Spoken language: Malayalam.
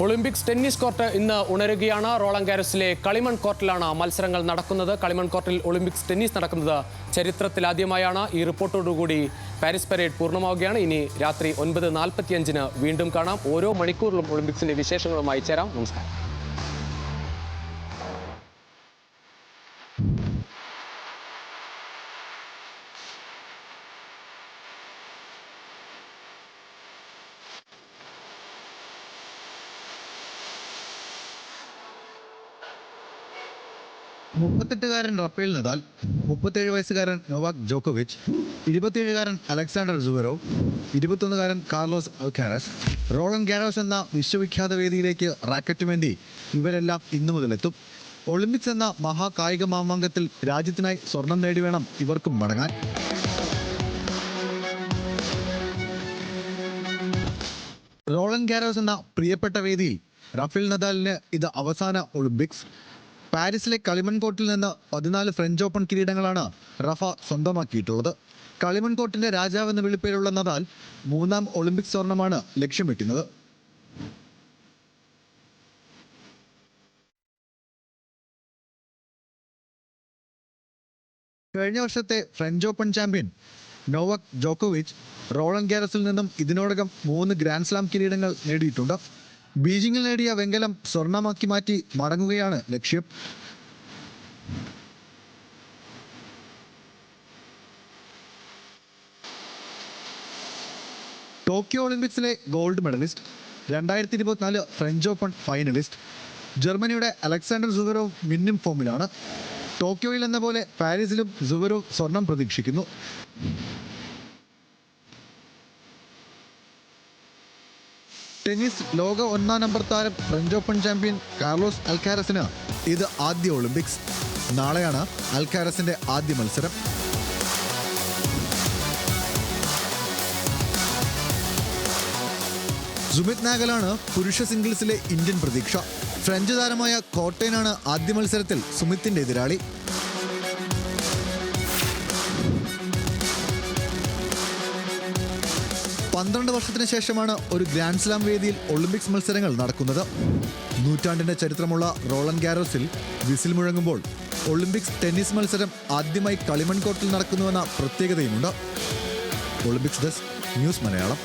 ഒളിമ്പിക്സ് ടെന്നീസ് കോർട്ട് ഇന്ന് ഉണരുകയാണ്. റോളൻ ഗാരോസിലെ കളിമൺ കോർട്ടിലാണ് മത്സരങ്ങൾ നടക്കുന്നത്. കളിമൺ കോർട്ടിൽ ഒളിമ്പിക്സ് ടെന്നീസ് നടക്കുന്നത് ചരിത്രത്തിലാദ്യമായാണ്. ഈ റിപ്പോർട്ടോടുകൂടി പാരീസ് പരേഡ് പൂർണ്ണമാവുകയാണ്. ഇനി രാത്രി 9:45 വീണ്ടും കാണാം. ഓരോ മണിക്കൂറിലും ഒളിമ്പിക്സിന്റെ വിശേഷങ്ങളുമായി ചേരാം. നമസ്കാരം. മുപ്പത്തെട്ടുകാരൻ റഫേൽ നദാൽ, 37 നൊവാക് ജോക്കോവിച്ച്, 27 അലക്സാണ്ടർ സുവരോവ്, 21 കാർലോസ് അൽക്കാരസ്, റോളൻ ഗാരോസ് എന്ന വിശ്വവിഖ്യാത വേദിയിലേക്ക് റാക്കറ്റുമേന്തി ഇവരെല്ലാം ഇന്നു മുതലെത്തും. ഒളിമ്പിക്സ് എന്ന മഹാകായിക മാമാങ്കത്തിൽ രാജ്യത്തിനായി സ്വർണം നേടി വേണം ഇവർക്കും മടങ്ങാൻ. റോളൻ ഗാരോസ് എന്ന പ്രിയപ്പെട്ട വേദിയിൽ റഫേൽ നദാലിന് ഇത് അവസാന ഒളിമ്പിക്സ്. പാരീസിലെ കളിമൺ കോർട്ടിൽ നിന്ന് 14 ഫ്രഞ്ച് ഓപ്പൺ കിരീടങ്ങളാണ് റഫ സ്വന്തമാക്കിയിട്ടുള്ളത്. കളിമൺ കോർട്ടിന്റെ രാജാവ് എന്ന വിളിപ്പേരുള്ള നദാൽ 3ാം ഒളിമ്പിക്സ് സ്വർണമാണ് ലക്ഷ്യം വെക്കുന്നത്. കഴിഞ്ഞ വർഷത്തെ ഫ്രഞ്ച് ഓപ്പൺ ചാമ്പ്യൻ നൊവാക് ജോക്കോവിച്ച് റോളൻ ഗാരോസിൽ നിന്നും ഇതിനോടകം 3 ഗ്രാൻഡ് സ്ലാം കിരീടങ്ങൾ നേടിയിട്ടുണ്ട്. ബീജിംഗിൽ നേടിയ വെങ്കലം സ്വർണമാക്കി മാറ്റി മടങ്ങുകയാണ് ലക്ഷ്യം. ടോക്കിയോ ഒളിമ്പിക്സിലെ gold medalist, 2024 French Open finalist, ജർമ്മനിയുടെ അലക്സാണ്ടർ സുവരോവ് മിന്നും ഫോമിലാണ്. ടോക്കിയോയിൽ എന്ന പോലെ പാരീസിലും സുവരോവ് സ്വർണം പ്രതീക്ഷിക്കുന്നു. ടെന്നീസ് ലോക 1-ാം നമ്പർ താരം ഫ്രഞ്ച് ഓപ്പൺ ചാമ്പ്യൻ കാർലോസ് അൽക്കാരസിന് ഇത് ആദ്യ ഒളിമ്പിക്സ്. നാളെയാണ് അൽക്കാരസിന്റെ ആദ്യ മത്സരം. സുമിത് നാഗലാണ് പുരുഷ സിംഗിൾസിലെ ഇന്ത്യൻ പ്രതീക്ഷ. ഫ്രഞ്ച് താരമായ കോർട്ടേനാണ് ആദ്യ മത്സരത്തിൽ സുമിത്തിന്റെ എതിരാളി. പന്ത്രണ്ട് വർഷത്തിന് ശേഷമാണ് ഒരു ഗ്രാൻഡ് സ്ലാം വേദിയിൽ ഒളിമ്പിക്സ് മത്സരങ്ങൾ നടക്കുന്നത്. നൂറ്റാണ്ടിന്റെ ചരിത്രമുള്ള റോളൻ ഗാരോസിൽ വിസിൽ മുഴങ്ങുമ്പോൾ ഒളിമ്പിക്സ് ടെന്നീസ് മത്സരം ആദ്യമായി കളിമൺ കോർട്ടിൽ നടക്കുന്നുവെന്ന പ്രത്യേകതയുമുണ്ട്. Olympics desk, news Malayalam.